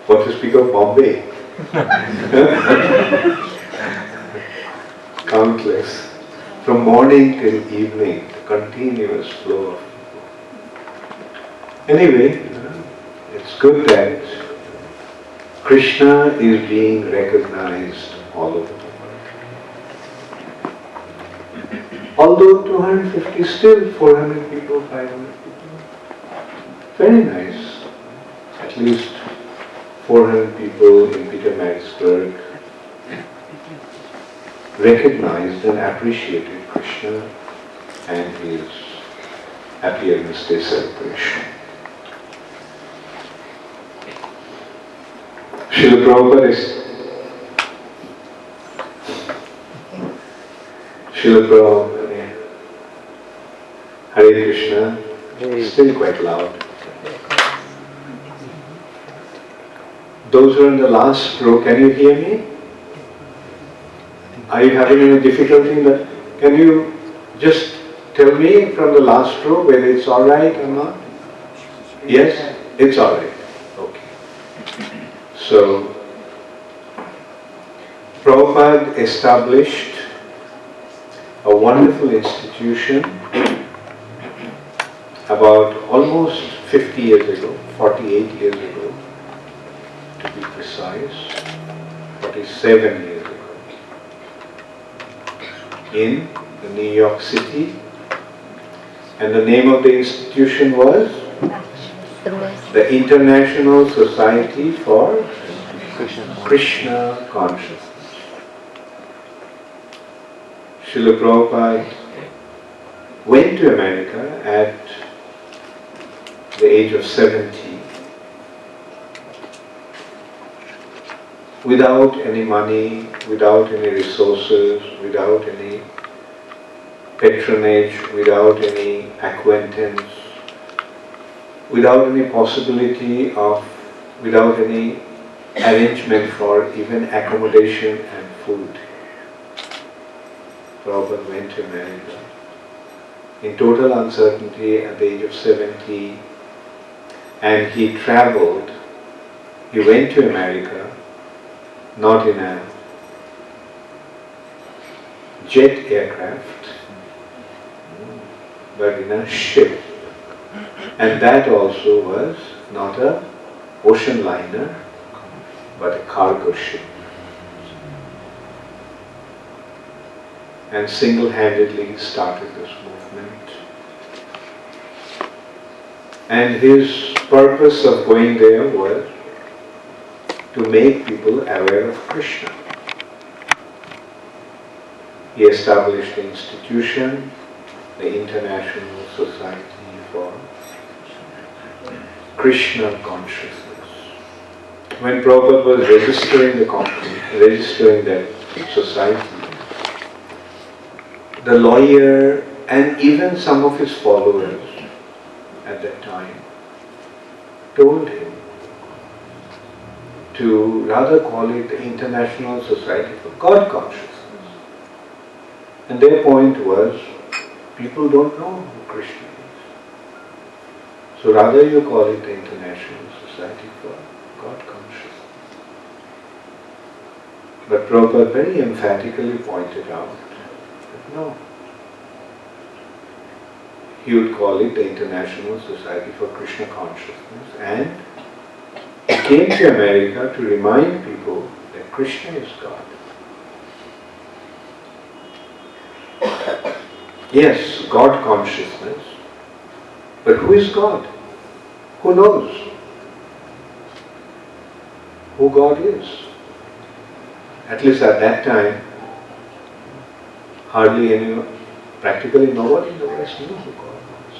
What to speak of Bombay? Countless. From morning till evening, the continuous flow of people. Anyway, it's good that Krishna is being recognized all over the world. Although 250, still 400 people, 500 people. Very nice. At least 400 people in Petermarisburg recognized and appreciated Krishna and his Appearance Day celebration. Srila Prabhupada Hare Krishna, still quite loud. Those who are in the last row, can you hear me? Are you having any difficulty in that? Can you just tell me from the last row whether it's alright or not? Yes? It's alright. Okay. So, Prabhupada established a wonderful institution about almost 50 years ago, 48 years ago, to be precise, 47 years ago, in New York City, and the name of the institution was the International Society for Krishna Consciousness. Srila Prabhupada went to America at the age of 70 without any money, without any resources, without any patronage, without any acquaintance, without any possibility of, without any arrangement for even accommodation and food. Prabhupada went to America in total uncertainty at the age of 70, and he traveled. He went to America not in a jet aircraft, but in a ship. And that also was not a ocean liner, but a cargo ship. And single-handedly started this movement. And his purpose of going there was to make people aware of Krishna. He established the institution, the International Society for Krishna Consciousness. When Prabhupada was registering the company, registering that society, the lawyer and even some of his followers at that time told him to rather call it the International Society for God Consciousness. And their point was, people don't know who Krishna is. So rather you call it the International Society for God Consciousness. But Prabhupada very emphatically pointed out that no. He would call it the International Society for Krishna Consciousness, and he came to America to remind people that Krishna is God. Yes, God consciousness, but who is God? Who knows who God is? At least at that time, hardly anyone, practically nobody in the West knew who God was.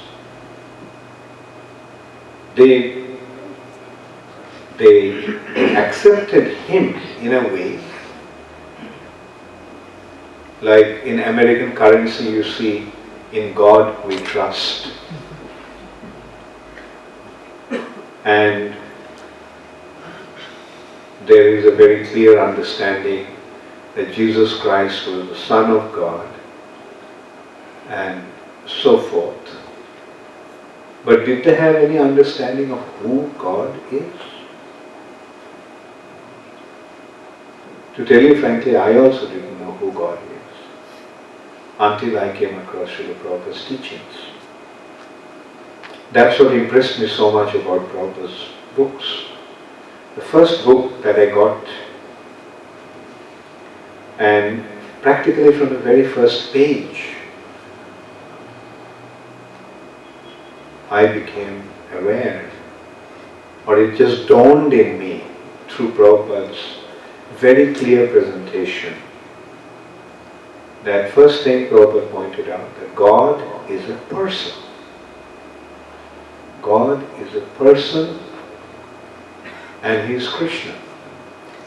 They accepted Him in a way, like in American currency you see, in God we trust. And there is a very clear understanding that Jesus Christ was the Son of God and so forth. But did they have any understanding of who God is? To tell you frankly, I also didn't know who God is until I came across Srila Prabhupada's teachings. That's what impressed me so much about Prabhupada's books. The first book that I got, and practically from the very first page, I became aware, or it just dawned in me through Prabhupada's very clear presentation, that first thing Prabhupada pointed out, that God is a person. God is a person and He is Krishna.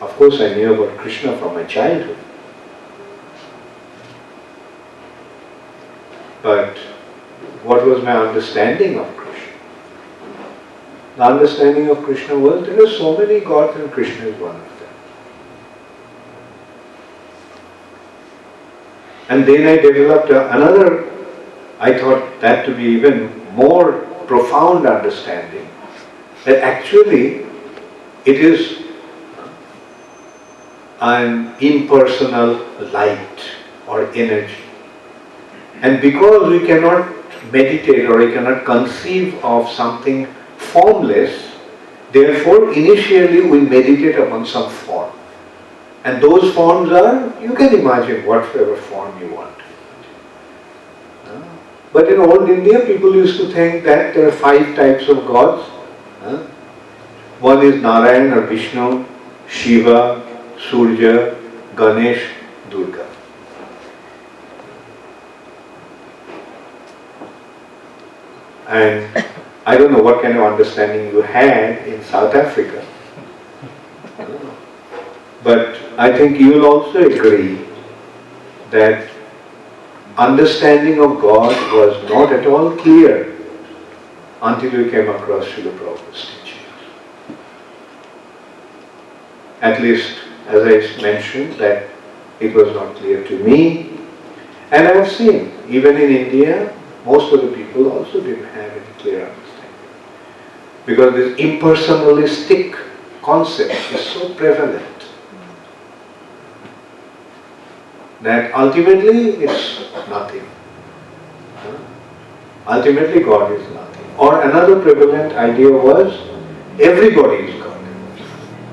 Of course I knew about Krishna from my childhood. But what was my understanding of Krishna? The understanding of Krishna was there are so many gods and Krishna is one of them. And then I developed another, I thought that to be even more profound understanding, that actually it is an impersonal light or energy. And because we cannot meditate or we cannot conceive of something formless, therefore initially we meditate upon some form. And those forms are, you can imagine whatever form you want. But in old India, people used to think that there are 5 types of gods. One is Narayan or Vishnu, Shiva, Surya, Ganesh, Durga. And I don't know what kind of understanding you had in South Africa. But I think you will also agree that understanding of God was not at all clear until you came across Srila Prabhupada's teachings. At least, as I mentioned, that it was not clear to me. And I have seen, even in India, most of the people also didn't have any clear understanding. Because this impersonalistic concept is so prevalent that ultimately it's nothing. Ultimately God is nothing. Or another prevalent idea was, everybody is God.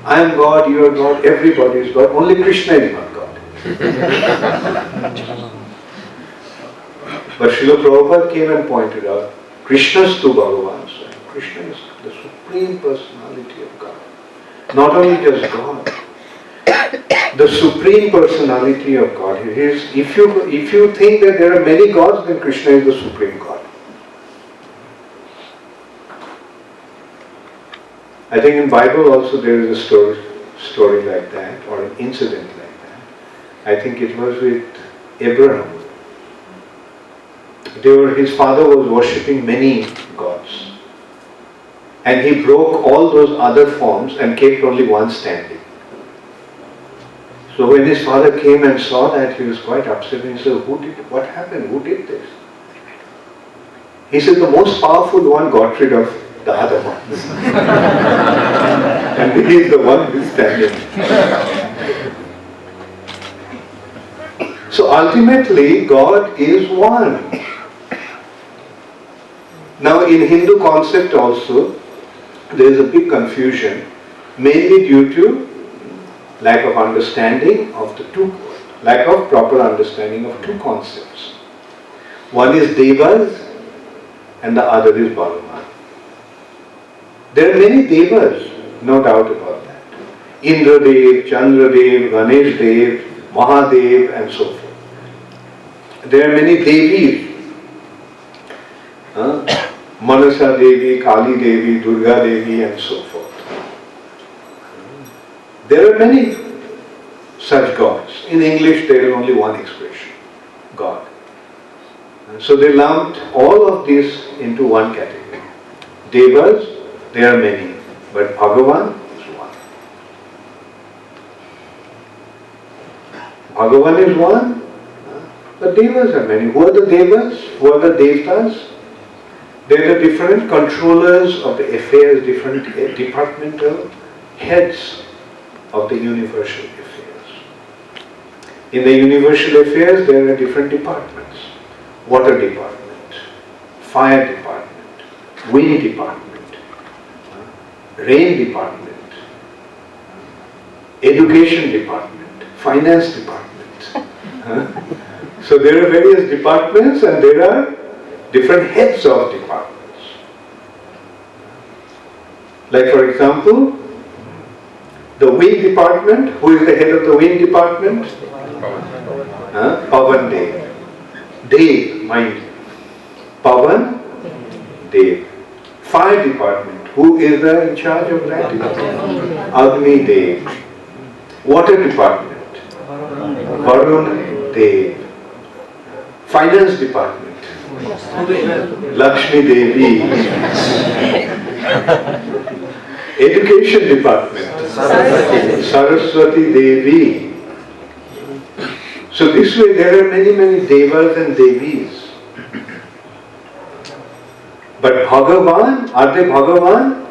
I am God, you are God, everybody is God, only Krishna is not God. But Srila Prabhupada came and pointed out, Krishnastu Bhagavan Swami. Krishna is the Supreme Personality of God. Not only just God, the Supreme Personality of God. If you think that there are many gods, then Krishna is the Supreme God. I think in Bible also there is a story like that, or an incident like that. I think it was with Abraham. His father was worshipping many gods. And he broke all those other forms and kept only one standing. So when his father came and saw that, he was quite upset and he said, what happened? Who did this? He said, the most powerful one got rid of the other ones. And he is the one who is standing. So ultimately, God is one. Now in Hindu concept also, there is a big confusion, mainly due to lack of understanding of lack of proper understanding of two concepts. One is Devas and the other is Bhagavan. There are many Devas, no doubt about that. Indra Dev, Chandra Dev, Ganesh Dev, Mahadev and so forth. There are many Devis. Manasa Devi, Kali Devi, Durga Devi and so forth. There are many such gods. In English there is only one expression, God. And so they lumped all of these into one category. Devas, there are many, but Bhagavan is one. Bhagavan is one, But devas are many. Who are the devas? Who are the devtas? They are the different controllers of the affairs, different departmental heads of the universal affairs. In the universal affairs, there are different departments. Water department, fire department, wind department, rain department, education department, finance department. So there are various departments and there are different heads of departments. Like for example, the wind department, who is the head of the wind department? Pavan Dev. Dev, mind you. Pavan Dev. Fire department, who is in charge of that? Agni Dev. Water department, Varun Dev. Finance department, Lakshmi Devi. Education department, Saraswati Devi. So this way there are many devas and devis. But Bhagavan, are they Bhagavan?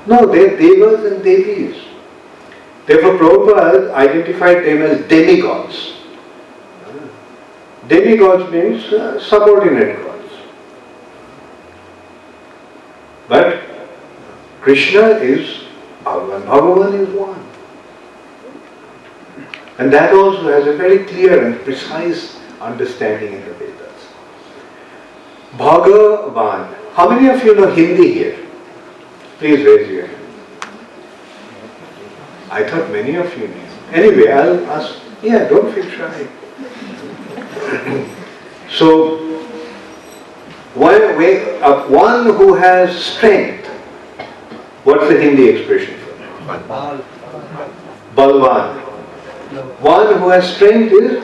No, they are devas and devis. Therefore Prabhupada identified them as demigods. Demigods means subordinate gods. But Krishna is Bhagavan. Bhagavan is one. And that also has a very clear and precise understanding in the Vedas. Bhagavan. How many of you know Hindi here? Please raise your hand. I thought many of you knew. Anyway, I'll ask. Yeah, don't feel shy. So, one who has strength, what's the Hindi expression for that? Balwan. One who has strength is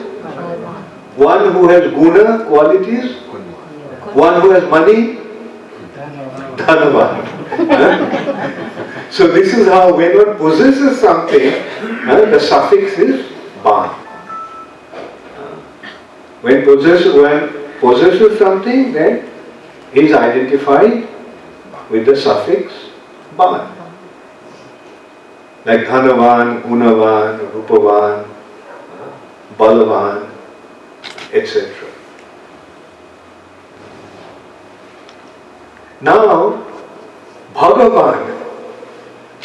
one who has guna, qualities. One who has money, dhanavan. So this is how when one possesses something, the suffix is ban. When possesses something, then he is identified with the suffix ban. Like dhanavan, gunavan, rupavan, balavan, etc. Now, Bhagavan,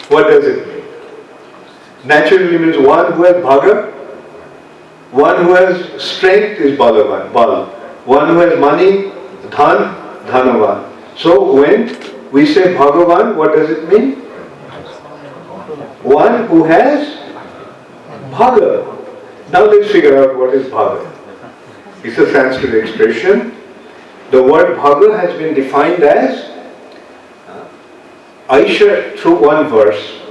what does it mean? Naturally means one who has bhaga, one who has strength is balavan, bal. One who has money, dhan, dhanavan. So when we say Bhagavan, what does it mean? One who has bhaga. Now let's figure out what is bhaga. It's a Sanskrit expression. The word bhaga has been defined as Aishar, through one verse,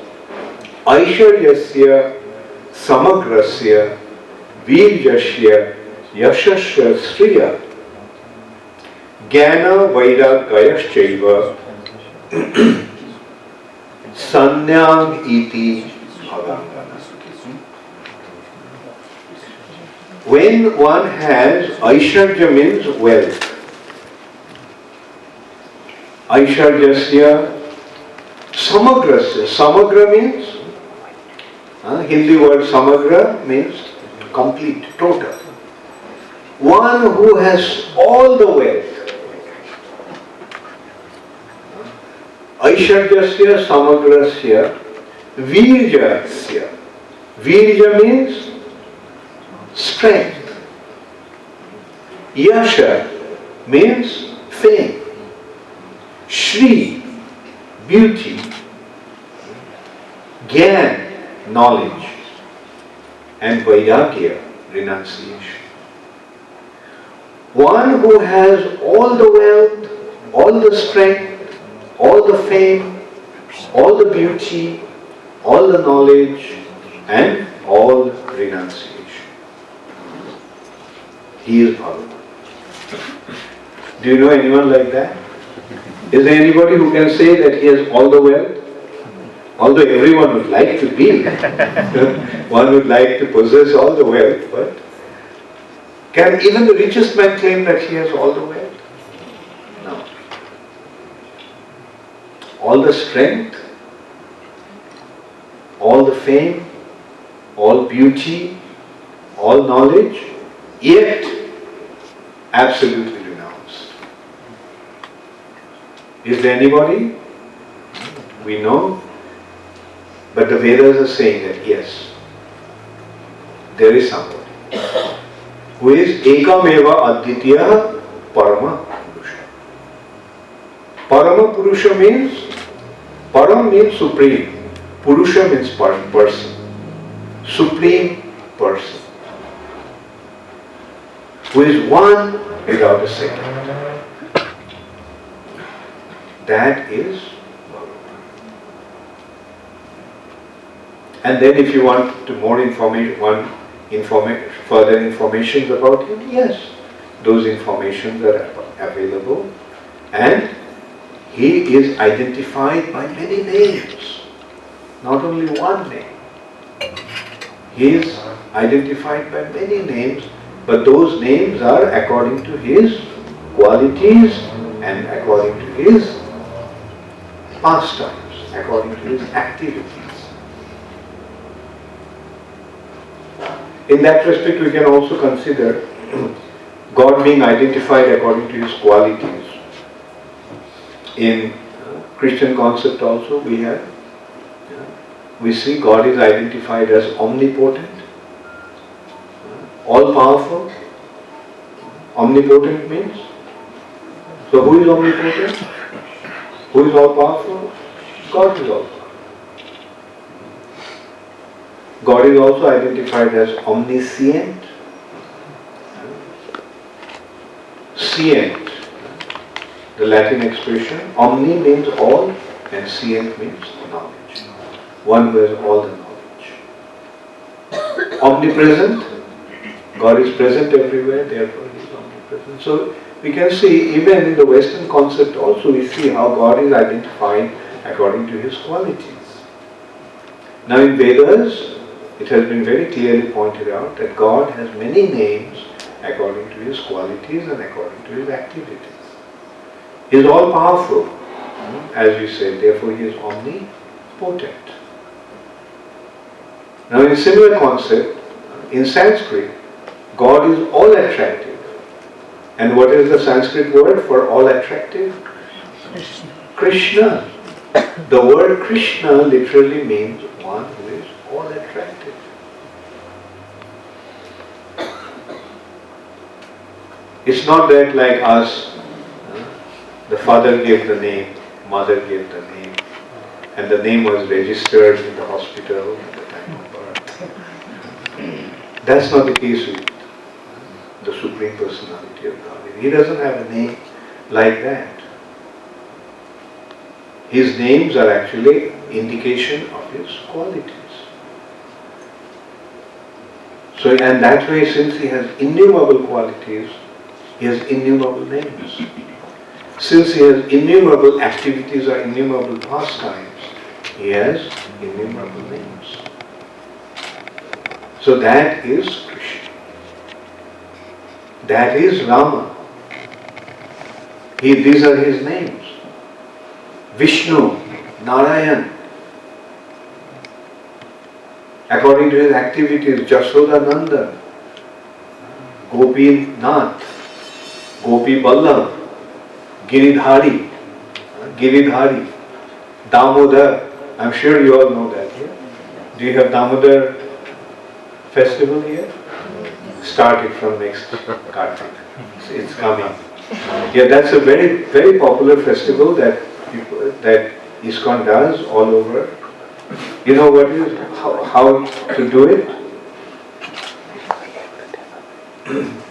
Aisharyasya samagrasya virjasya yashasya sriya jnana vairagyayashchaiva sanyam iti bhagangana. When one has Aisharya means wealth. Aisharyasya samagrasya. Samagra means, Hindi word samagra means complete, total. One who has all the wealth. Aisharyasya samagrasya virjasya. Virja means strength. Yasha means fame. Shri, beauty. Gyan, knowledge. And Vairagya, renunciation. One who has all the wealth, all the strength, all the fame, all the beauty, all the knowledge, and all renunciation. He is Bhagavan. Do you know anyone like that? Is there anybody who can say that he has all the wealth? Although everyone would like to be. One would like to possess all the wealth, but Can even the richest man claim that he has all the wealth? No. All the strength, all the fame, all beauty, all knowledge, yet absolutely renounced. Is there anybody? We know. But the Vedas are saying that yes, there is somebody who is Ekameva Aditya Parama Purusha. Parama Purusha means, Param means supreme, Purusha means person, supreme person, who is one without a second. That is Bhagavan. And then if you want more information, further information about him, yes, those informations are available, and he is identified by many names, not only one name. He is identified by many names, but those names are according to his qualities and according to his pastimes, according to his activities. In that respect, we can also consider God being identified according to his qualities. In Christian concept also we see God is identified as omnipotent, all-powerful. Omnipotent means, so who is omnipotent? Who is all-powerful? God is all-powerful. God is also identified as omniscient, scient, the Latin expression. Omni means all and scient means knowledge. One who has all the knowledge. Omnipresent, God is present everywhere, therefore he is omnipresent. So we can see even in the Western concept also we see how God is identified according to his qualities. Now in Vedas, it has been very clearly pointed out that God has many names according to his qualities and according to his activities. He is all-powerful, as we said, therefore he is omnipotent. Now in similar concept, in Sanskrit, God is all-attractive. And what is the Sanskrit word for all-attractive? Krishna. The word Krishna literally means one who is all-attractive. It's not that like us, the father gave the name, mother gave the name, and the name was registered in the hospital at the time of birth. That's not the case with the Supreme Personality of God. He doesn't have a name like that. His names are actually indication of his qualities. So, and that way, since he has innumerable qualities, he has innumerable names. Since he has innumerable activities or innumerable pastimes, he has innumerable names. So that is Krishna. That is Rama. These are his names. Vishnu, Narayan. According to his activities, Jashodananda, Gopi Nath, Gopi Ballabh, Giridhari, Damodar. I'm sure you all know that. Yeah? Do you have Damodar festival here? Start it from next Kartik. It's coming. Yeah, that's a very, very popular festival that ISKCON does all over. You know what is how to do it?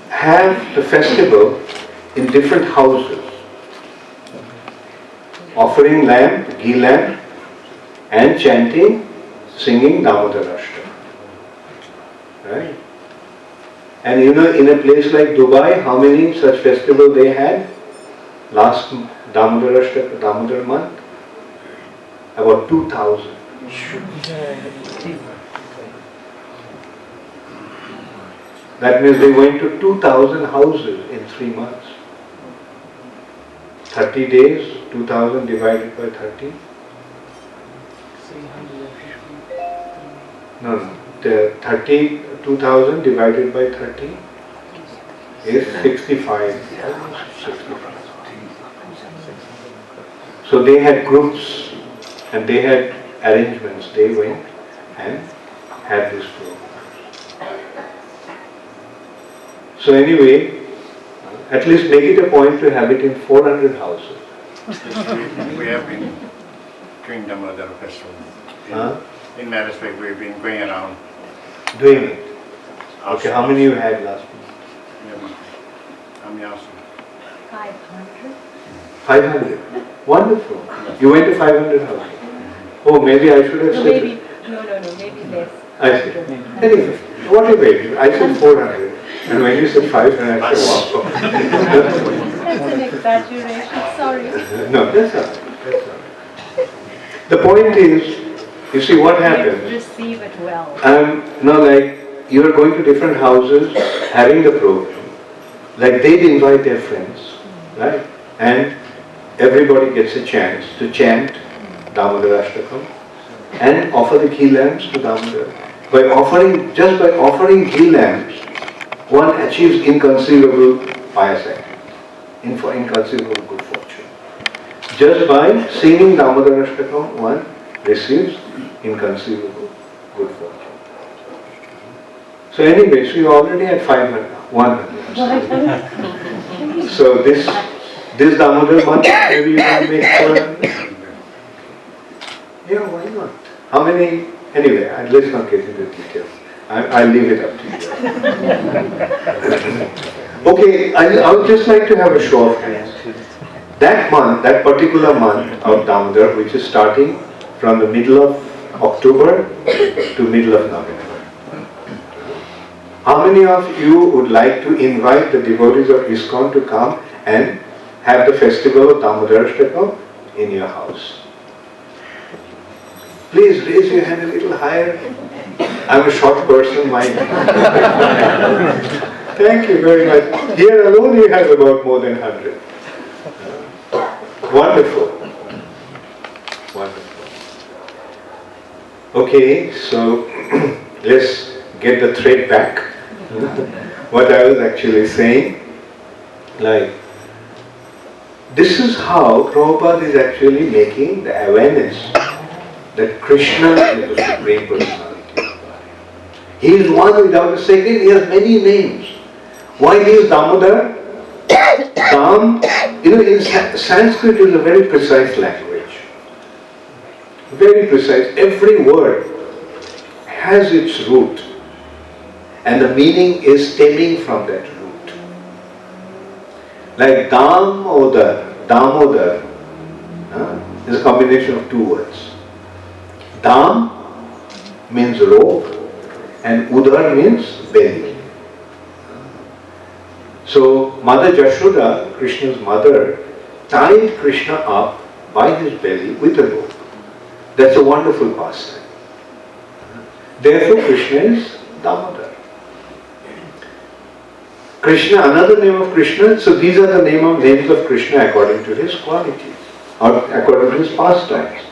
Have the festival in different houses, offering lamp, ghee lamp, and chanting, singing Damodar Ashtam. Right? And you know, in a place like Dubai, how many such festivals they had? Last Damodar Ashtam, Damodar month? About 2,000. That means they went to 2,000 houses in 3 months. 30 days, 2,000 divided by 30? No. The 2,000 divided by 30 is 65. So they had groups and they had arrangements. They went and had this program. So anyway, at least make it a point to have it in 400 houses. We have been doing the Mother Festival. In that respect, we've been going around. Doing it. Okay, how many you had last week? How many houses? 500. 500. Wonderful. You went to 500 houses. Oh, maybe I should have No, said. maybe, no, maybe less. I see. Anyway, whatever. I said 400. And when you said 500, I said, wow. That's an exaggeration, sorry. No, that's all right. That's all right. The point is, you see what happens. Receive it well. Like you are going to different houses, having the program. Like they'd invite their friends, right? And everybody gets a chance to chant Damodar Ashtakam and offer the ghee lamps to Damodar. Just by offering ghee lamps, one achieves inconceivable pious act, inconceivable good fortune. Just by singing Damodar Ashtakam, one receives inconceivable good fortune. So anyway, so you already had 100. So this Damodar month, maybe you can make 400. Yeah, why not? How many? Anyway, let's not get into details. I'll leave it up to you. Okay, I would just like to have a show of hands. That month, that particular month of Damodar, which is starting from the middle of October to middle of November. How many of you would like to invite the devotees of ISKCON to come and have the festival of Damodar Ashtakam in your house? Please raise your hand a little higher. I'm a short person, mind. Thank you very much. Here alone you have about more than 100. Wonderful. Wonderful. Okay, so let's get the thread back. What I was actually saying, like, this is how Prabhupada is actually making the awareness that Krishna is the Supreme Personality of God. He is one without a second, he has many names. Why he is Damodar? Dam, in Sanskrit is a very precise language. Very precise. Every word has its root. And the meaning is stemming from that root. Like Damodar is a combination of two words. Dam means rope and Udar means belly. So Mother Jashoda, Krishna's mother, tied Krishna up by his belly with a rope. That's a wonderful pastime. Therefore Krishna is Damodar. Krishna, another name of Krishna, so these are the names of Krishna according to his qualities, or according to his pastimes.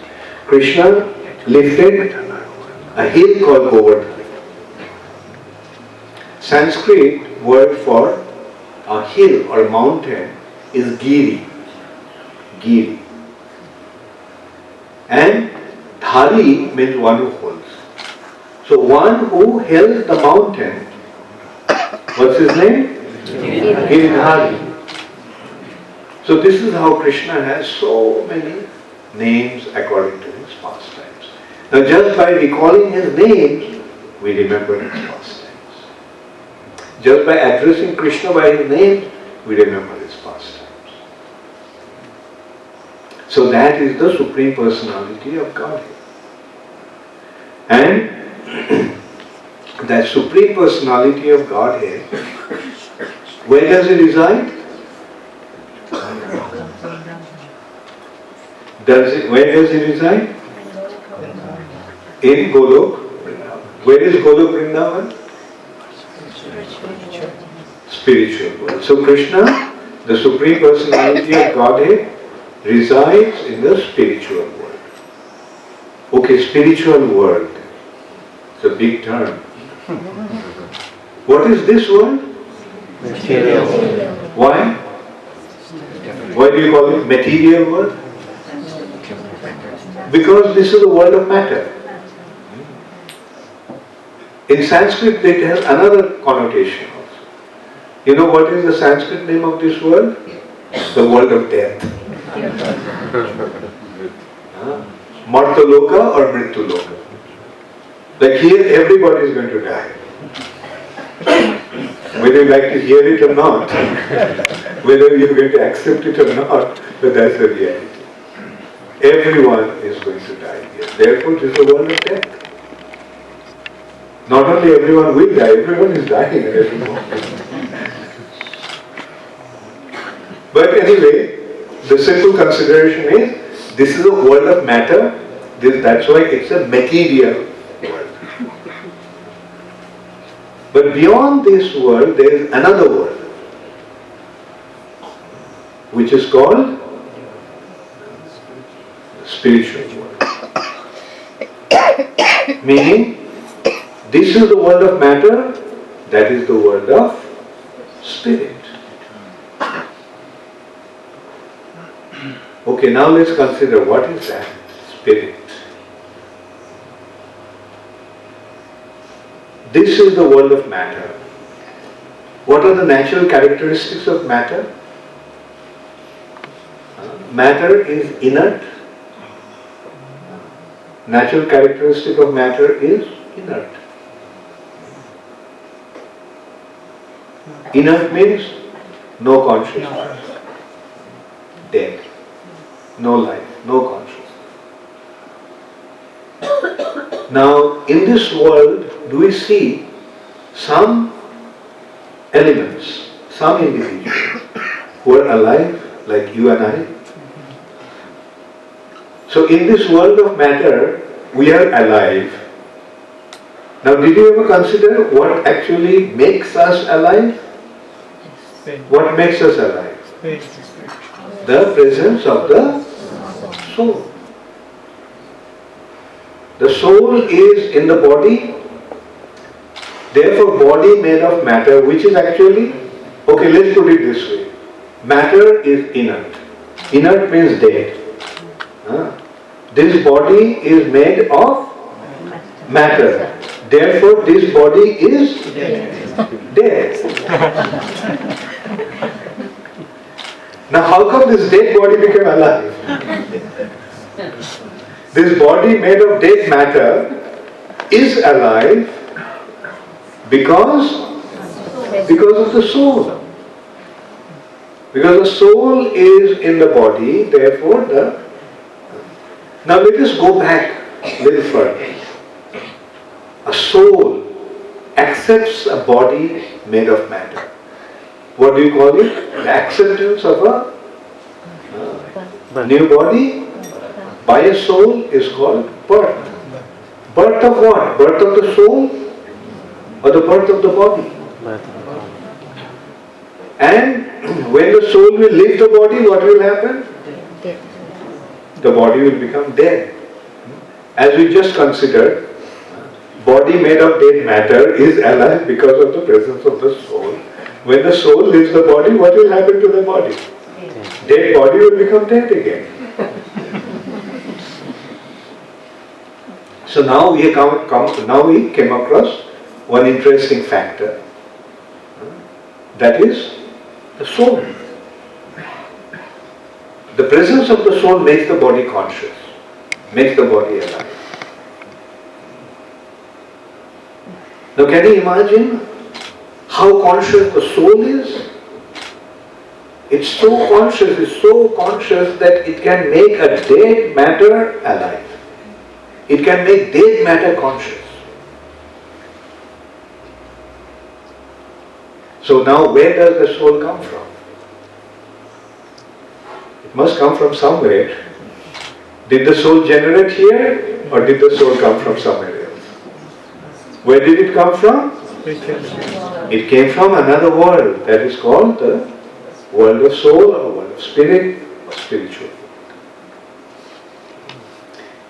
Krishna lifted a hill called Govardhan. Sanskrit word for a hill or a mountain is Giri. Giri. And Dhari means one who holds. So one who held the mountain, what's his name? Giridhari. So this is how Krishna has so many names according to his pastimes. Now just by recalling his names, we remember his pastimes. Just by addressing Krishna by his name, we remember his pastimes. So that is the Supreme Personality of Godhead. And that Supreme Personality of Godhead, where does it reside? Where does it reside? In Golok. Where is Golok Vrindavan? Spiritual world. So Krishna, the Supreme Personality of Godhead, resides in the spiritual world. Okay, spiritual world. It's a big term. What is this world? Material. Why? Why do you call it material world? Because this is the world of matter. In Sanskrit it has another connotation also. You know what is the Sanskrit name of this world? The world of death. Martaloka or Mrittuloka. Like here everybody is going to die. Whether you like to hear it or not, whether you're going to accept it or not, but that's the reality. Everyone is going to die here. Therefore, this is the world of death. Not only everyone will die, everyone is dying at every moment. But anyway, the simple consideration is, this is a world of matter, that's why it's a material world. But beyond this world, there is another world, which is called spiritual world. Meaning, this is the world of matter, that is the world of spirit. Okay, now let's consider what is that spirit. This is the world of matter. What are the natural characteristics of matter? Matter is inert. Natural characteristic of matter is inert. Inert means no consciousness, dead, no life, no consciousness. Now, in this world, do we see some elements, some individuals who are alive, like you and I? So, in this world of matter, we are alive. Now, did you ever consider what actually makes us alive? What makes us alive? The presence of the soul. The soul is in the body, therefore body made of matter, which is actually, okay, let's put it this way. Matter is inert. Inert means dead. This body is made of matter. Therefore this body is dead. Now how come this dead body became alive? This body made of dead matter is alive because of the soul. Because the soul is in the body, therefore the... Now let us go back a little further. A soul accepts a body made of matter. What do you call it? The acceptance of a new body by a soul is called birth. Birth of what? Birth of the soul or the birth of the body? And when the soul will leave the body, what will happen? The body will become dead. As we just considered, body made of dead matter is alive because of the presence of the soul. When the soul leaves the body, what will happen to the body? Dead body will become dead again. So now we came across one interesting factor. That is the soul. The presence of the soul makes the body conscious, makes the body alive. Now can you imagine how conscious the soul is? It's so conscious that it can make a dead matter alive. It can make dead matter conscious. So now where does the soul come from? It must come from somewhere. Did the soul generate here or did the soul come from somewhere else? Where did it come from? It came from another world that is called the world of soul or world of spirit or spiritual.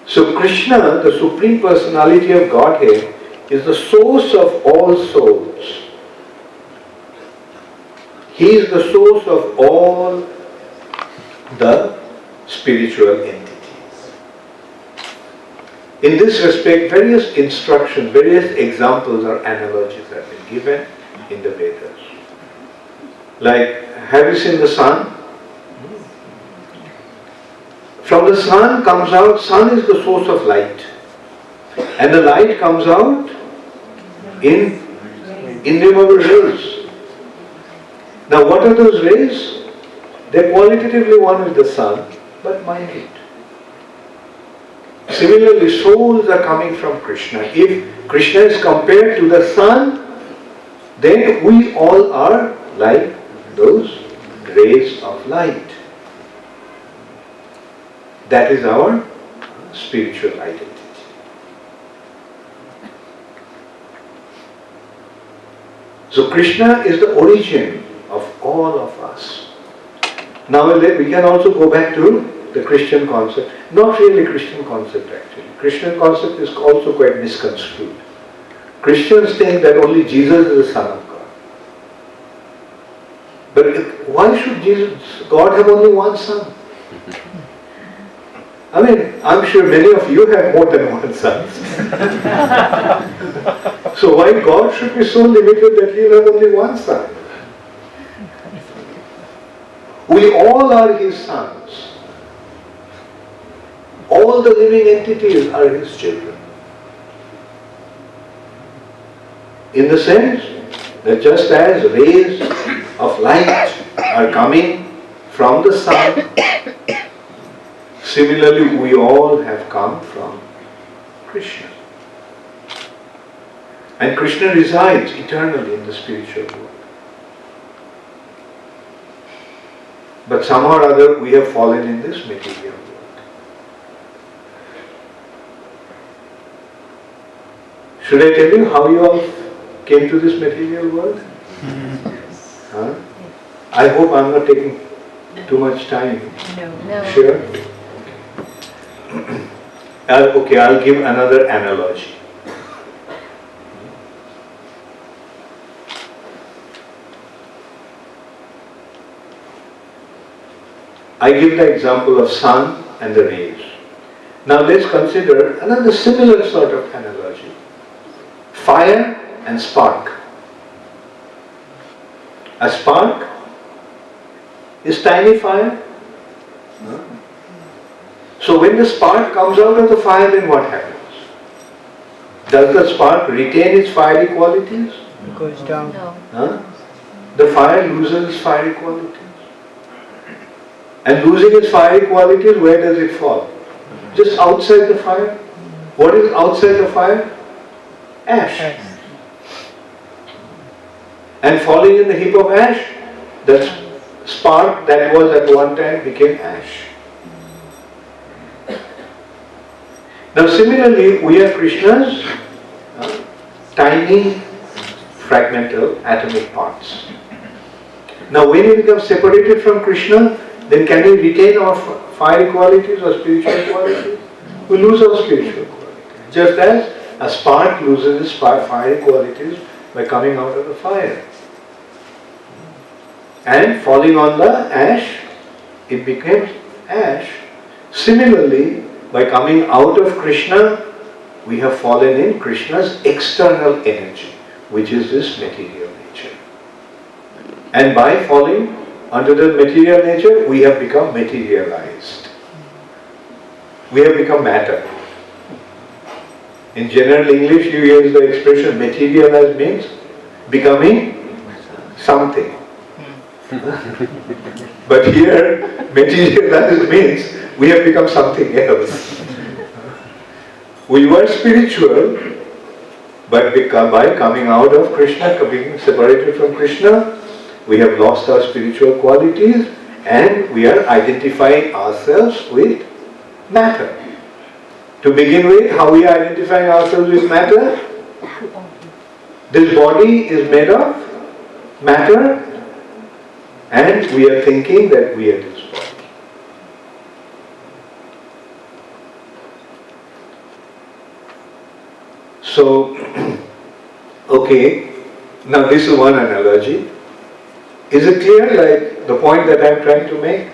So Krishna, the Supreme Personality of Godhead, is the source of all souls. He is the source of all the spiritual entities. In this respect, various instructions, various examples or analogies have been given in the Vedas. Like, have you seen the sun? From the sun comes out, sun is the source of light. And the light comes out in innumerable rays. Now what are those rays? They're qualitatively one with the sun, but minute. Similarly, souls are coming from Krishna. If Krishna is compared to the sun, then we all are like those rays of light. That is our spiritual identity. So Krishna is the origin of all of us. Now we can also go back to the Christian concept. Not really Christian concept actually. Christian concept is also quite misconstrued. Christians think that only Jesus is the Son of God. But why should God have only one Son? I mean, I'm sure many of you have more than one son. So why God should be so limited that He'll have only one son? We all are His sons. All the living entities are His children. In the sense that just as rays of light are coming from the sun, similarly we all have come from Krishna. And Krishna resides eternally in the spiritual world. But somehow or other we have fallen in this material world. Should I tell you how you all came to this material world? Huh? I hope I'm not taking too much time. No. Sure? Okay, I'll give another analogy. I give the example of sun and the rays. Now let's consider another similar sort of analogy. Fire and spark. A spark is tiny fire. So when the spark comes out of the fire, then what happens? Does the spark retain its fiery qualities? It goes down. No. The fire loses its fiery qualities. And losing its fiery qualities, where does it fall? Just outside the fire. What is outside the fire? Ash. And falling in the heap of ash, the spark that was at one time became ash. Now similarly, we are Krishna's tiny fragmental atomic parts. Now when we become separated from Krishna, then can we retain our fiery qualities or spiritual qualities? We lose our spiritual qualities. Just as a spark loses its fiery qualities by coming out of the fire. And falling on the ash, it becomes ash. Similarly, by coming out of Krishna, we have fallen in Krishna's external energy, which is this material nature. And by falling under the material nature, we have become materialized. We have become matter. In general English, you use the expression materialized means becoming something. But here, materialized means we have become something else. We were spiritual, but by coming out of Krishna, being separated from Krishna, we have lost our spiritual qualities and we are identifying ourselves with matter. To begin with, how we are identifying ourselves with matter? This body is made of matter, and we are thinking that we are this body. So, okay, now this is one analogy. Is it clear, like the point that I am trying to make?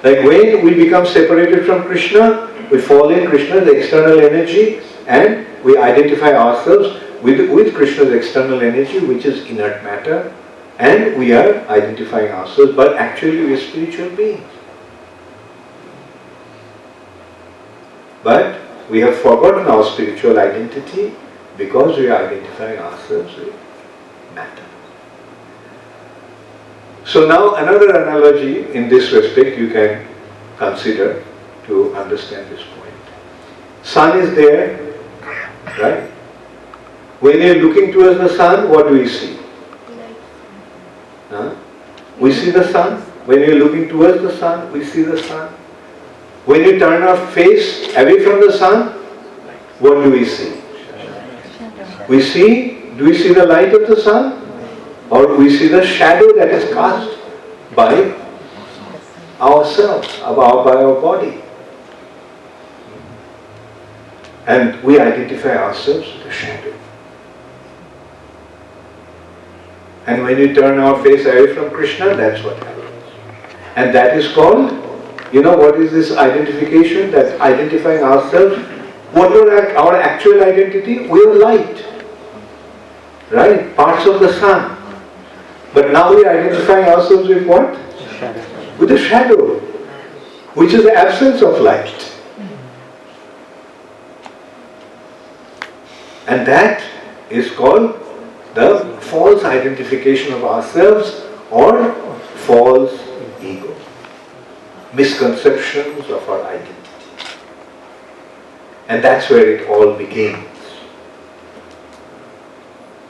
Like when we become separated from Krishna, we fall in Krishna's external energy and we identify ourselves with Krishna's external energy, which is inert matter, and we are identifying ourselves, but actually we are spiritual beings. But we have forgotten our spiritual identity because we are identifying ourselves with matter. So now another analogy in this respect you can consider to understand this point. Sun is there, right? When you are looking towards the sun, what do we see? We see the sun. When you are looking towards the sun, we see the sun. When you turn our face away from the sun, what do we see? Do we see the light of the sun? Or we see the shadow that is cast by ourselves, by our body. And we identify ourselves with the shadow. And when you turn our face away from Krishna, that's what happens. And that is called, what is this identification? That identifying ourselves. What are our actual identity? We are light. Right? Parts of the sun. But now we are identifying ourselves with what? With the shadow, which is the absence of light. And that is called the false identification of ourselves or false ego. Misconceptions of our identity. And that's where it all begins.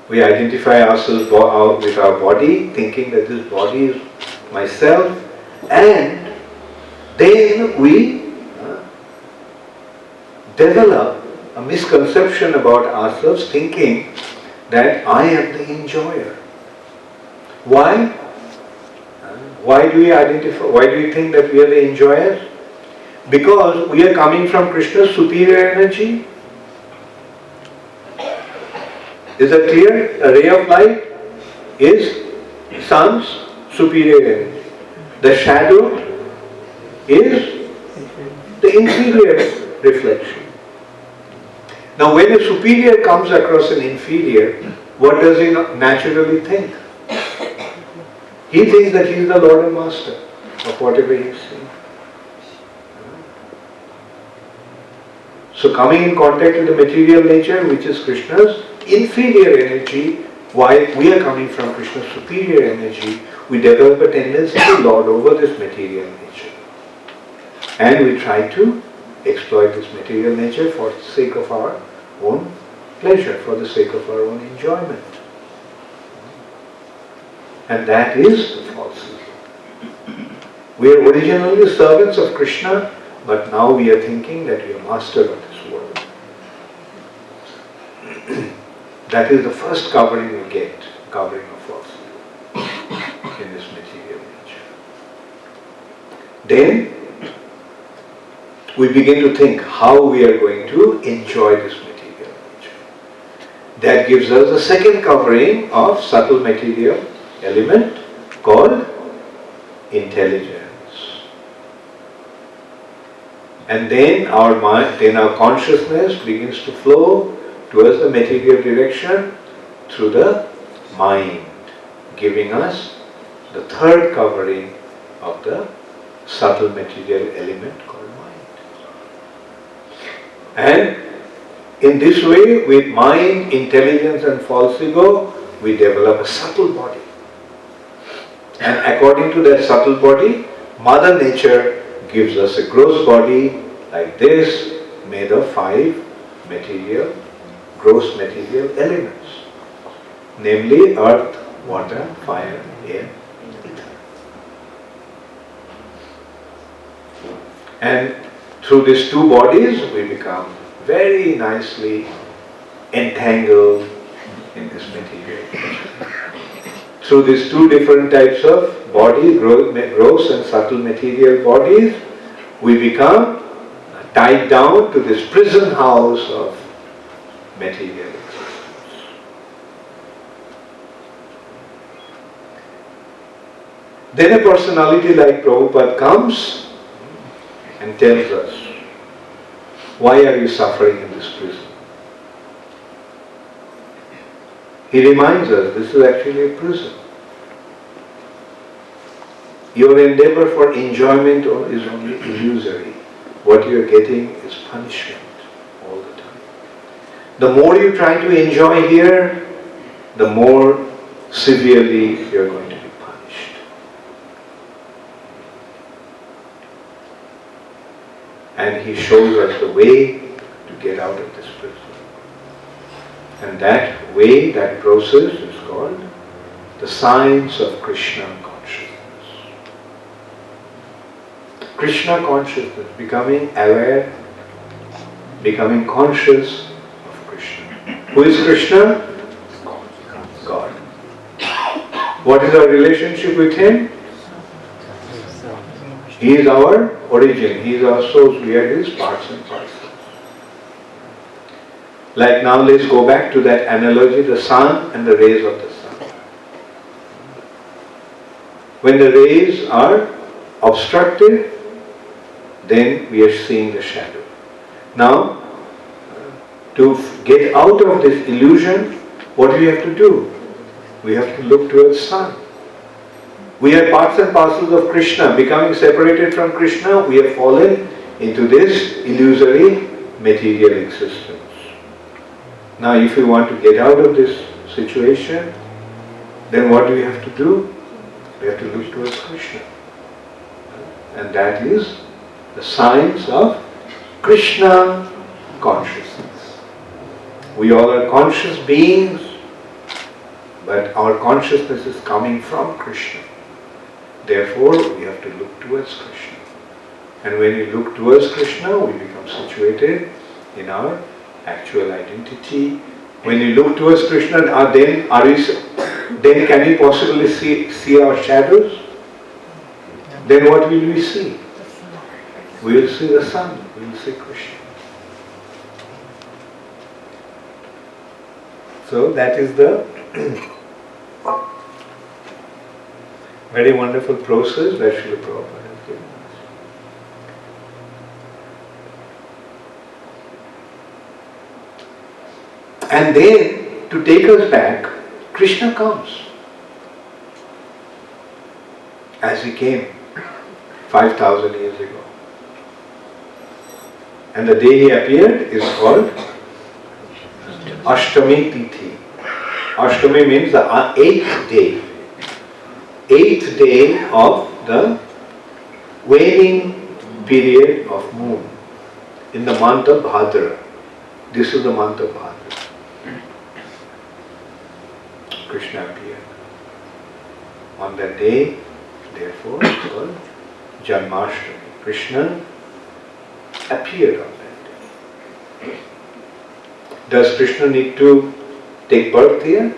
We identify ourselves with our body, thinking that this body is myself, and then we develop a misconception about ourselves, thinking that I am the enjoyer. Why? Why do we think that we are the enjoyers? Because we are coming from Krishna's superior energy. Is that clear? A ray of light is sun's superior energy. The shadow is the inferior reflection. Now when a superior comes across an inferior, what does he naturally think? He thinks that he is the Lord and Master of whatever he is seeing. So coming in contact with the material nature, which is Krishna's inferior energy, while we are coming from Krishna's superior energy, we develop a tendency to lord over this material nature. And we try to exploit this material nature for the sake of our own pleasure, for the sake of our own enjoyment. And that is the false ego. We are originally servants of Krishna, but now we are thinking that we are master of this world. That is the first covering we get, covering of false ego in this material nature. Then we begin to think how we are going to enjoy this material nature. That gives us a second covering of subtle material element called intelligence. And then our mind, then our consciousness begins to flow towards the material direction through the mind, giving us the third covering of the subtle material element called mind. And in this way, with mind, intelligence and false ego, we develop a subtle body. And according to that subtle body, Mother Nature gives us a gross body like this, made of 5 gross material elements, namely earth, water, fire, air, ether. And through these 2 bodies, we become very nicely entangled in this material nature. through these two different types of body, gross and subtle material bodies, we become tied down to this prison house of material existence. Then a personality like Prabhupada comes and tells us, why are you suffering in this prison? He reminds us, this is actually a prison. Your endeavor for enjoyment is only illusory. What you are getting is punishment all the time. The more you try to enjoy here, the more severely you are going to be punished. And he shows us the way to get out of this prison. And that way, that process is called the science of Krishna consciousness. Krishna consciousness, becoming aware, becoming conscious of Krishna. Who is Krishna? God. What is our relationship with Him? He is our origin, He is our source, we are His parts and parcels. Like now let's go back to that analogy, the sun and the rays of the sun. When the rays are obstructed, then we are seeing the shadow. Now, to get out of this illusion, what do we have to do? We have to look towards sun. We are parts and parcels of Krishna. Becoming separated from Krishna, we have fallen into this illusory material existence. Now, if we want to get out of this situation, then what do we have to do? We have to look towards Krishna. And that is the science of Krishna consciousness. We all are conscious beings, but our consciousness is coming from Krishna. Therefore, we have to look towards Krishna. And when we look towards Krishna, we become situated in our actual identity. When we look towards Krishna, then can we possibly see our shadows? Then what will we see? We will see the sun, we will see Krishna. So that is the very wonderful process that Srila Prabhupada has given us. And then, to take us back, Krishna comes. As he came 5,000 years ago. And the day he appeared is called Ashtami Tithi. Ashtami means the 8th day. 8th day of the waning period of moon in the month of Bhadra. This is the month of Bhadra. Krishna appeared. On that day, therefore, it's called Janmashtami. Krishna appeared on that day. Does Krishna need to take birth here?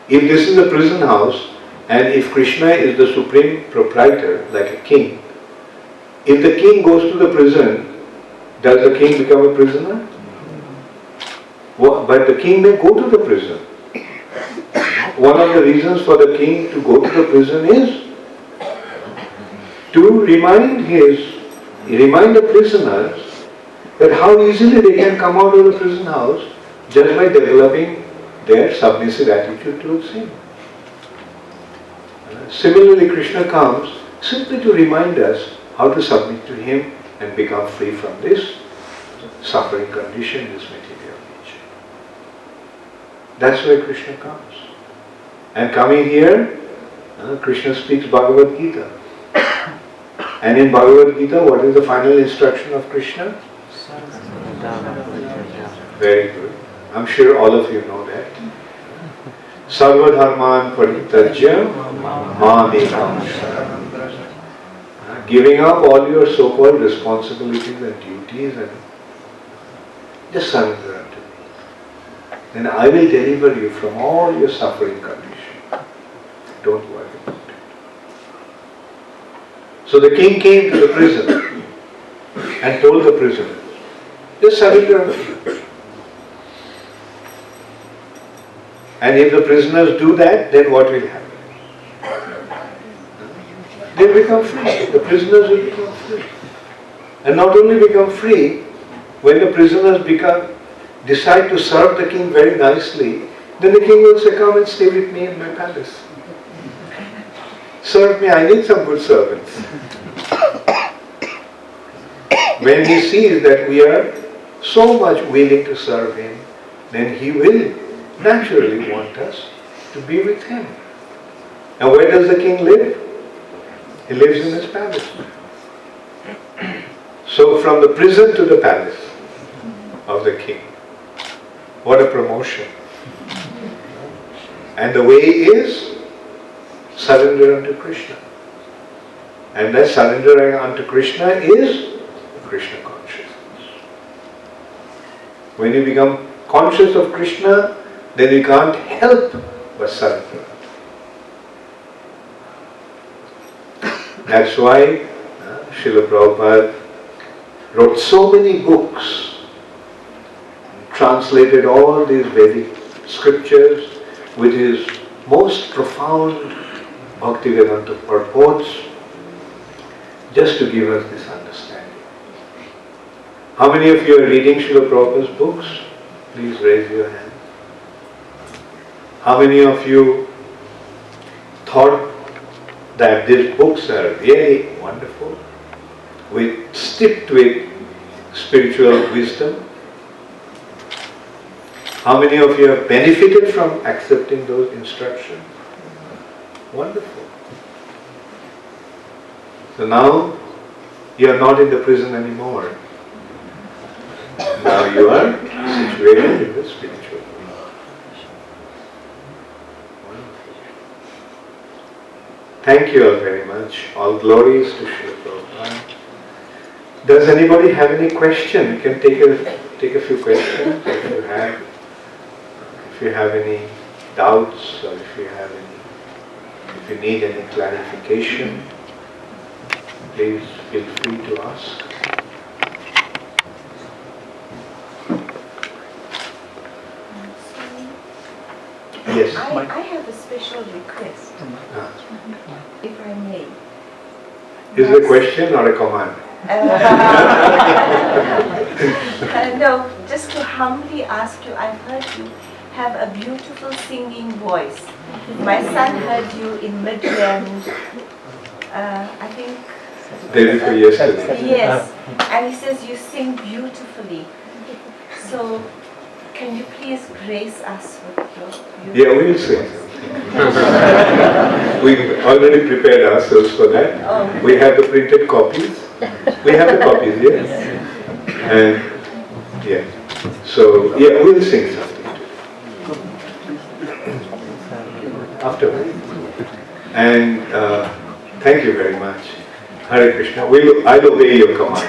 If this is a prison house, and if Krishna is the supreme proprietor, like a king, if the king goes to the prison, does the king become a prisoner? But the king may go to the prison. One of the reasons for the king to go to the prison is to remind the prisoners that how easily they can come out of the prison house just by developing their submissive attitude towards him. Similarly, Krishna comes simply to remind us how to submit to him and become free from this suffering condition, this material nature. That's why Krishna comes. And coming here, Krishna speaks Bhagavad Gita. And in Bhagavad Gita, what is the final instruction of Krishna? Very good. I'm sure all of you know that. Sarva dharman parityajya mamekam sharanam. Giving up all your so-called responsibilities and duties and just surrender unto me. then I will deliver you from all your suffering condition. Don't worry about it. So the king came to the prison and told the prisoners, just surrender. And if the prisoners do that, then what will happen? They will become free. The prisoners will become free. And not only become free, when the prisoners decide to serve the king very nicely, then the king will say, come and stay with me in my palace. Serve me, I need some good servants. When he sees that we are so much willing to serve him, then he will naturally want us to be with him. And where does the king live? He lives in his palace. So from the prison to the palace of the king. What a promotion. And the way is surrender unto Krishna. And that surrendering unto Krishna is Krishna consciousness. When you become conscious of Krishna, then you can't help but surrender. That's why Srila Prabhupada wrote so many books, translated all these Vedic scriptures with his most profound Bhaktivedanta purports, just to give us this understanding. How many of you are reading Srila Prabhupada's books? Please raise your hand. How many of you thought that these books are really wonderful, steeped with spiritual wisdom? How many of you have benefited from accepting those instructions? Wonderful. So now you are not in the prison anymore. Now you are situated in the spiritual world. Wonderful. Thank you all very much. All glories to Srila Prabhupada. Does anybody have any question? You can take a few questions if you have any doubts, or if you need any clarification. Please feel free to ask. Yes. I have a special request, if I may. Is it a question or a command? No, just to humbly ask you, I've heard you have a beautiful singing voice. My son heard you in Midland, I think. Day before yesterday. Yes, and he says you sing beautifully. So, can you please grace us with your Yeah, we will sing. We already prepared ourselves for that. Oh. We have the printed copies. We have the copies, yes. And yeah. So yeah, we'll sing something afterwards. And thank you very much. Hare Krishna. I'll obey your command.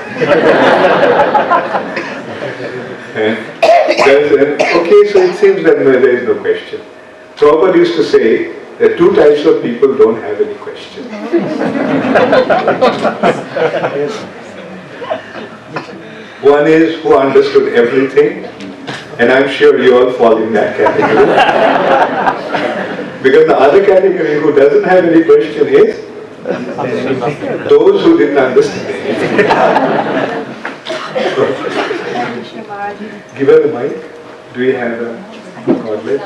Okay, so it seems that there is no question. Prabhupada used to say that two types of people don't have any question. One is who understood everything, and I'm sure you all fall in that category. Because the other category who doesn't have any question is those who didn't understand anything. Give her the mic. Do we have a cordless?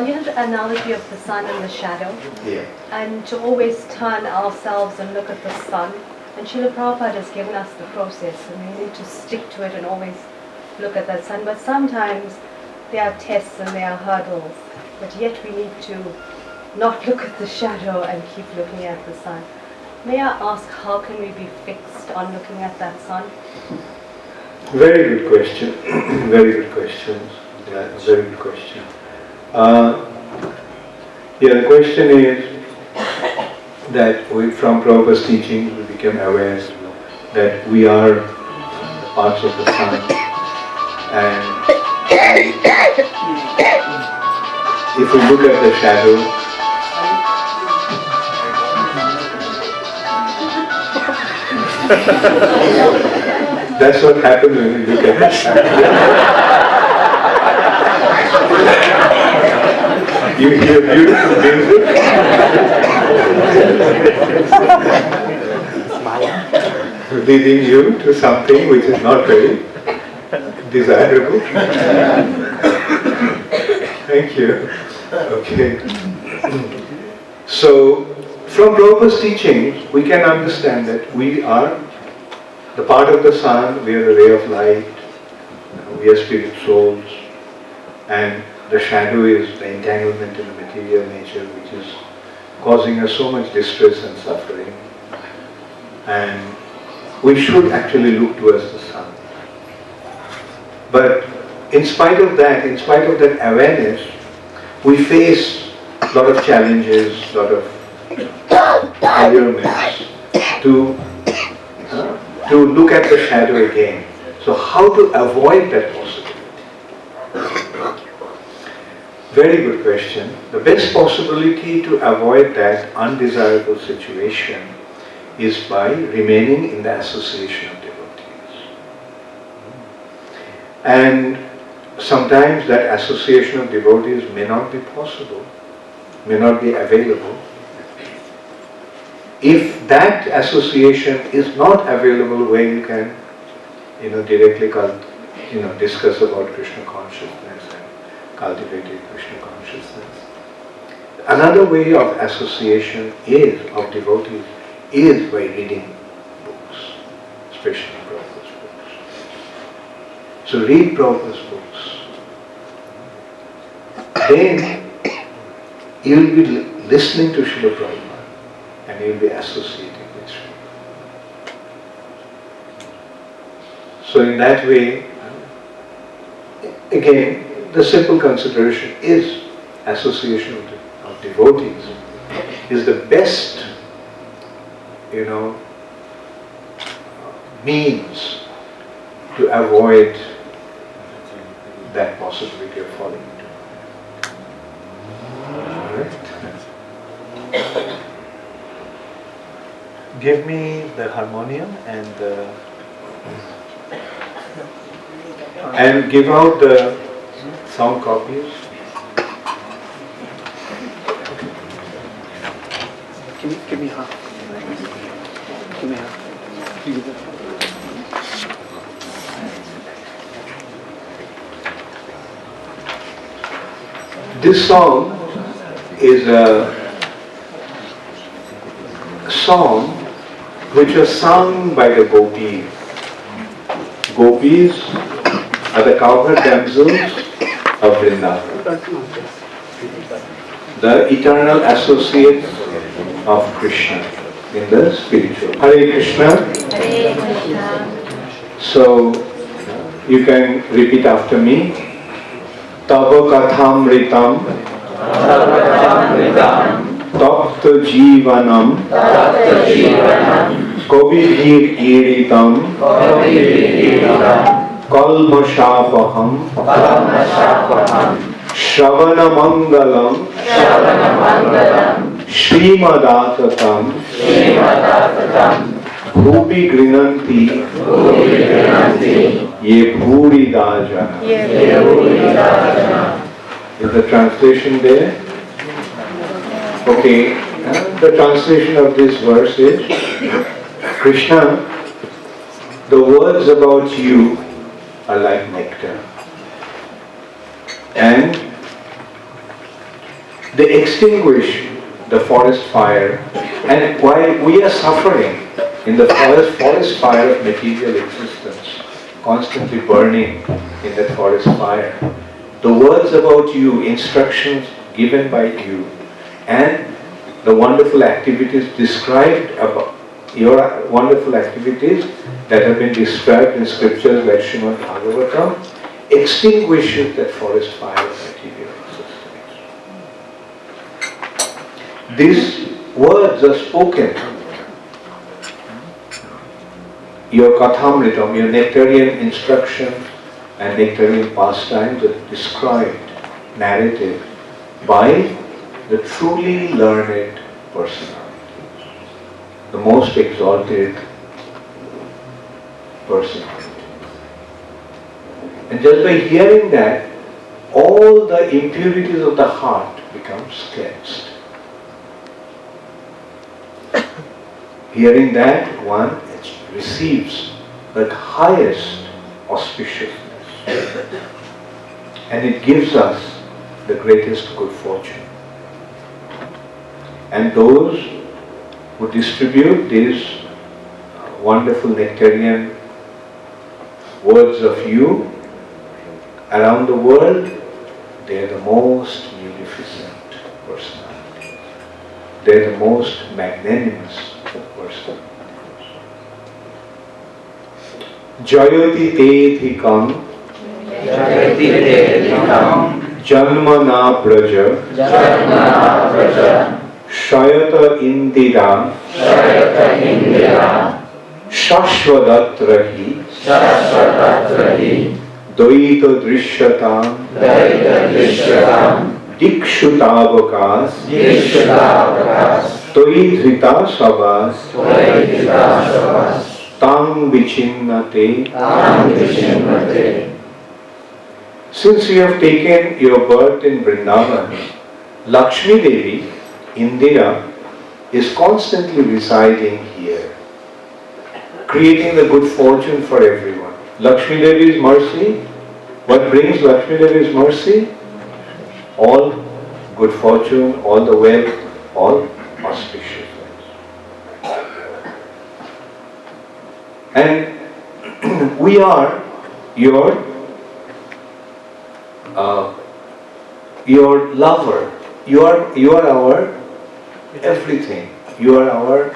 You know the analogy of the sun and the shadow? Yeah. And to always turn ourselves and look at the sun. And Srila Prabhupada has given us the process, and we need to stick to it and always look at that sun. But sometimes there are tests and there are hurdles, but yet we need to not look at the shadow and keep looking at the sun. May I ask, how can we be fixed on looking at that sun? Very good question. Very good questions. Yeah, very good question. The question is that from Prabhupada's teachings we became aware that we are parts of the sun, and If we look at the shadow, that's what happens when you look at the shadow. You hear beautiful music, leading you to something which is not very desirable. Thank you. Okay. So, from Prabhupada's teachings, we can understand that we are the part of the sun, we are a ray of light, we are spirit souls, and the shadow is the entanglement in the material nature which is causing us so much distress and suffering. And we should actually look towards the sun. But in spite of that awareness, we face a lot of challenges, a lot of allurements to look at the shadow again. So how to avoid that possibility? Very good question. The best possibility to avoid that undesirable situation is by remaining in the association of devotees. And sometimes that association of devotees may not be possible, may not be available. If that association is not available where you can, directly discuss about Krishna consciousness and cultivated Krishna consciousness. Another way of association of devotees is by reading books, especially Prabhupada's books. So read Prabhupada's books. Then you will be listening to Srila Prabhupada and you will be associating with Srila. So in that way, again, the simple consideration is association of devotees is the best, means to avoid that possibility of falling into it. Alright? Give me the harmonium and give out the sound copies. Give me half. Give me half. You give it. This song is a song which was sung by the gopis. Gopis are the cowherd damsels of Vrindavan, the eternal associates of Krishna in the spiritual. Hare Krishna. Hare Krishna. So you can repeat after me. Tava kathamritam tapta jivanam kavibhir iritam kalmashapaham shravana mangalam Srimadasatam Bhubi Grinanti Ye Bhuri Dajana. Is the translation there? Okay, the translation of this verse is Krishna, the words about you are like nectar. And they extinguish the forest fire, and while we are suffering in the forest fire of material existence, constantly burning in that forest fire, the words about you, instructions given by you, and the wonderful activities described about your wonderful activities that have been described in scriptures like Srimad Bhagavatam, extinguishes that forest fire of material existence. These words are spoken. Your kathamritam, your nectarian instructions and nectarian pastimes are described, narrated by the truly learned personality, the most exalted personality. And just by hearing that, all the impurities of the heart becomes cleansed. Hearing that, one receives the highest auspiciousness, and it gives us the greatest good fortune. And those who distribute these wonderful nectarian words of you around the world, they are the most munificent personalities. They are the most magnanimous personalities. Jayati te dhikam janmana braja shayata indira shashvadatrahi Dvaita drishyataam dikshutavakas Toi dhrita sabas Tang vichinnate. Since you have taken your birth in Vrindavan, Lakshmi Devi, Indira, is constantly residing here, creating the good fortune for everyone. Lakshmi Devi's mercy, what brings Lakshmi Devi's mercy? All good fortune, all the wealth, all auspiciousness. And we are your lover. You are our everything. You are our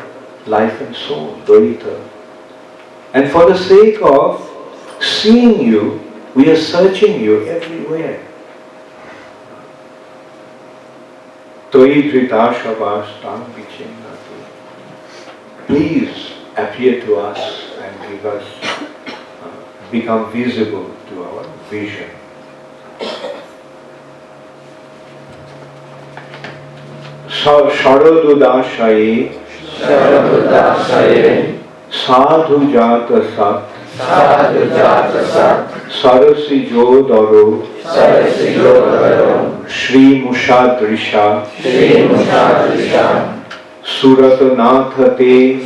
life and soul, Dvaita. And for the sake of seeing you, we are searching you everywhere. Toi drita shabas tam vichinnatu. Please appear to us and give us, become visible to our vision. Sharadudashaye Sadhu jata sat Sarasi jodaro Shri Mushadrisha Suratanathate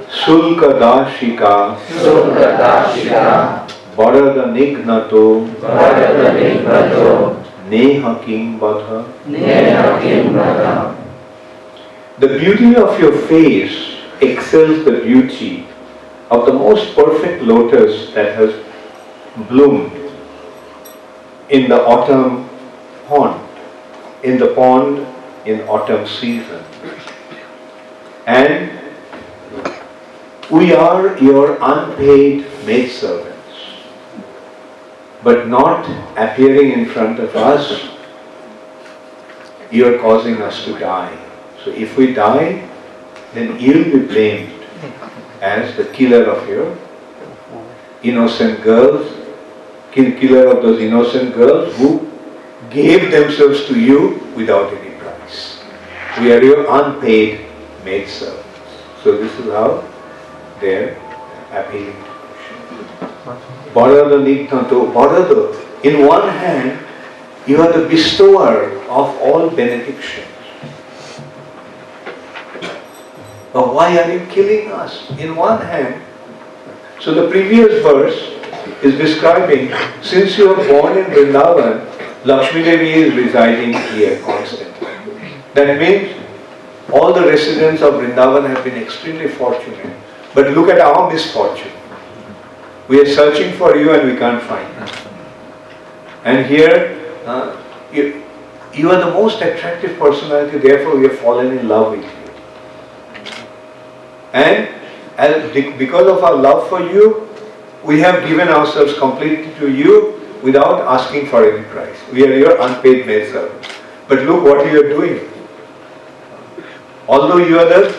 Sulkadashika Baradanignato Neha Kimbadha. The beauty of your face excels the beauty of the most perfect lotus that has bloomed in the autumn pond, in the pond in autumn season. And we are your unpaid maidservants, but not appearing in front of us, you are causing us to die. So if we die, then you will be blamed as the killer of your innocent girls, killer of those innocent girls who gave themselves to you without any price. We are your unpaid maidservants. So this is how they are appealing to Krishna. Bharata Niknato, Bharata, in one hand, you are the bestower of all benedictions. But why are you killing us? In one hand, so the previous verse is describing, since you are born in Vrindavan, Lakshmi Devi is residing here constantly. That means all the residents of Vrindavan have been extremely fortunate. But look at our misfortune. We are searching for you and we can't find you. And here, you are the most attractive personality, therefore we have fallen in love with you. And because of our love for you, we have given ourselves completely to you without asking for any price. We are your unpaid maidservants. But look what you are doing. Although you are the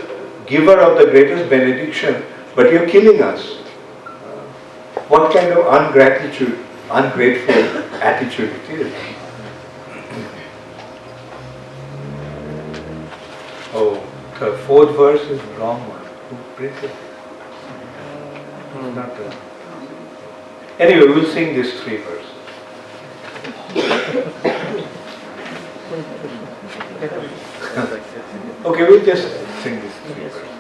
giver of the greatest benediction, but you are killing us. what kind of ungrateful attitude it is. Oh, the fourth verse is the wrong one. Who brings it? Not the... Anyway, we'll sing these three verses. Okay, we'll just sing these three verses.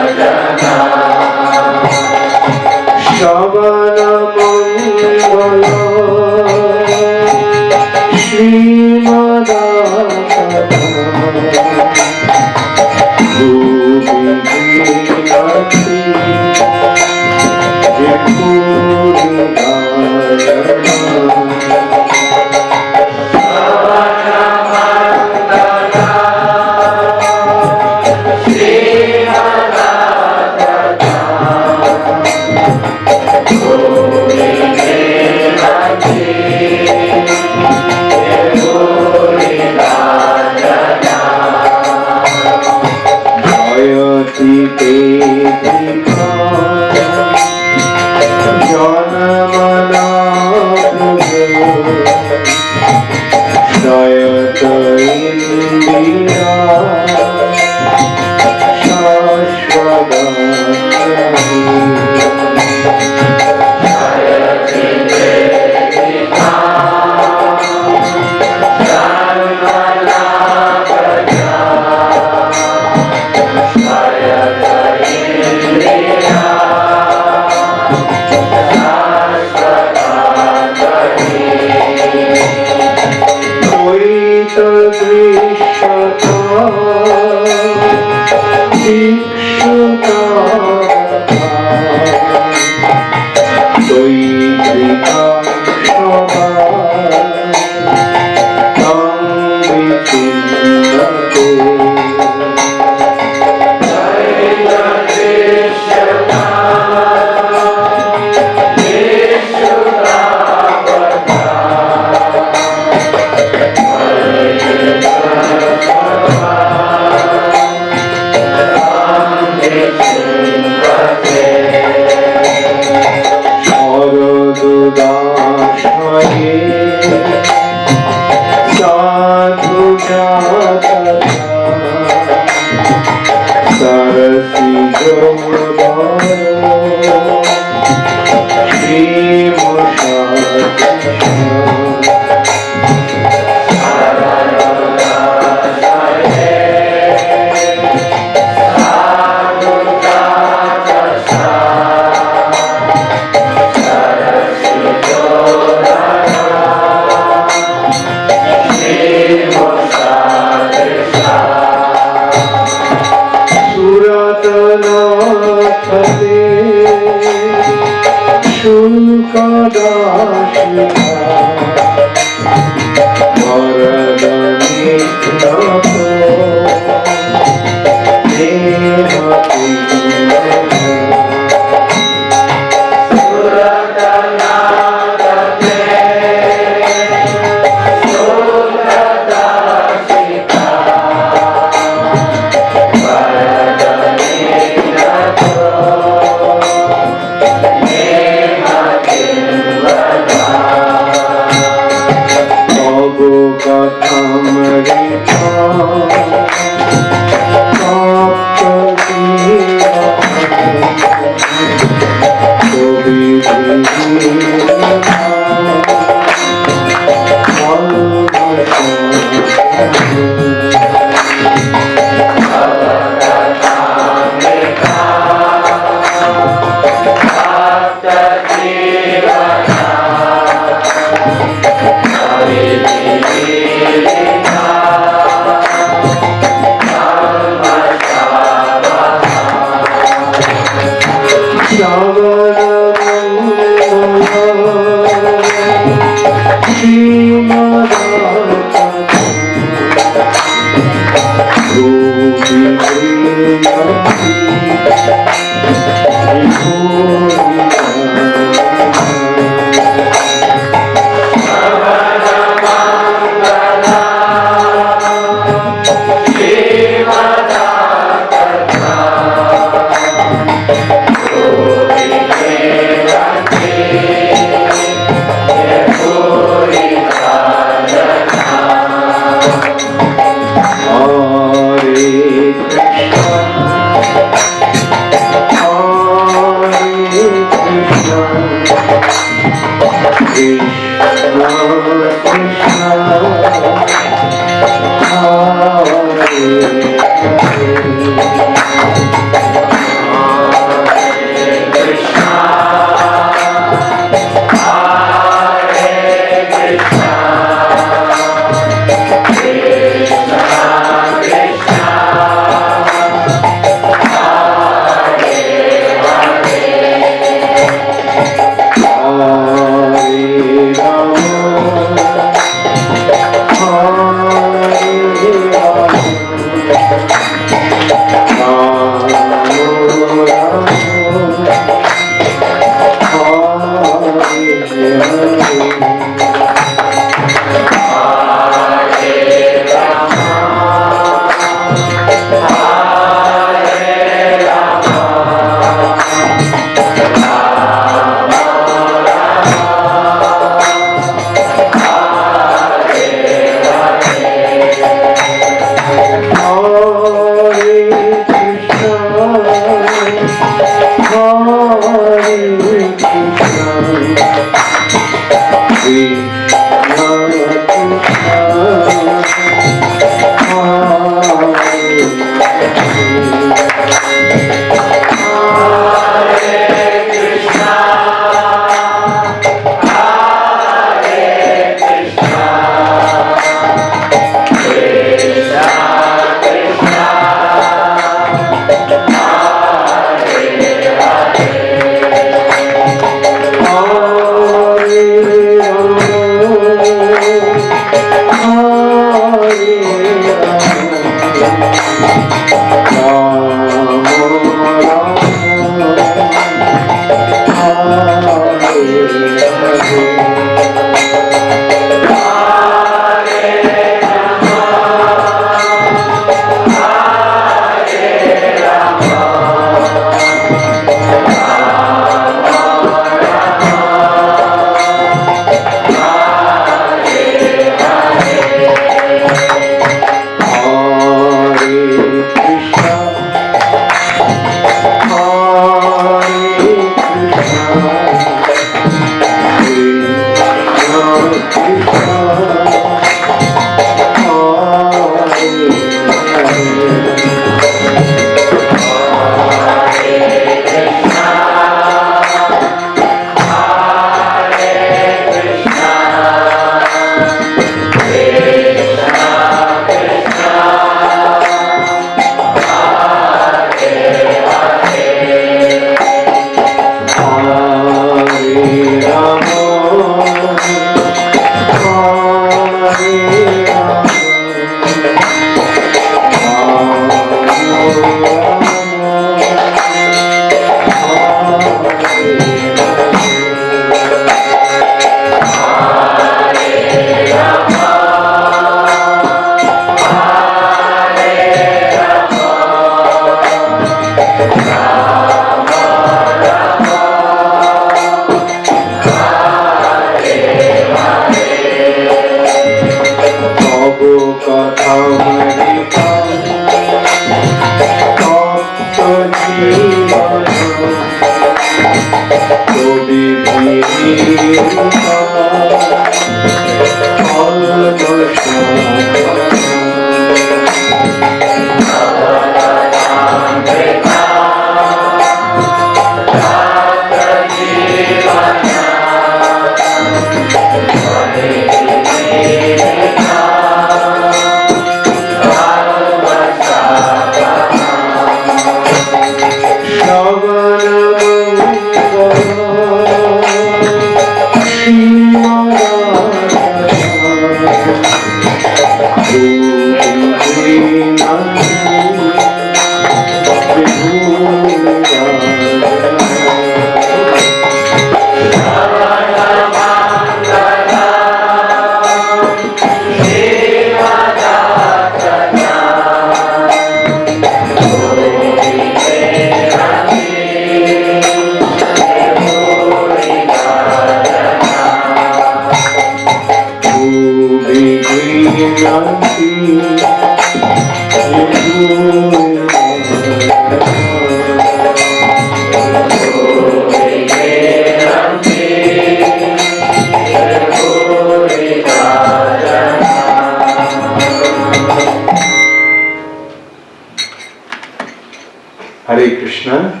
Hare Krishna.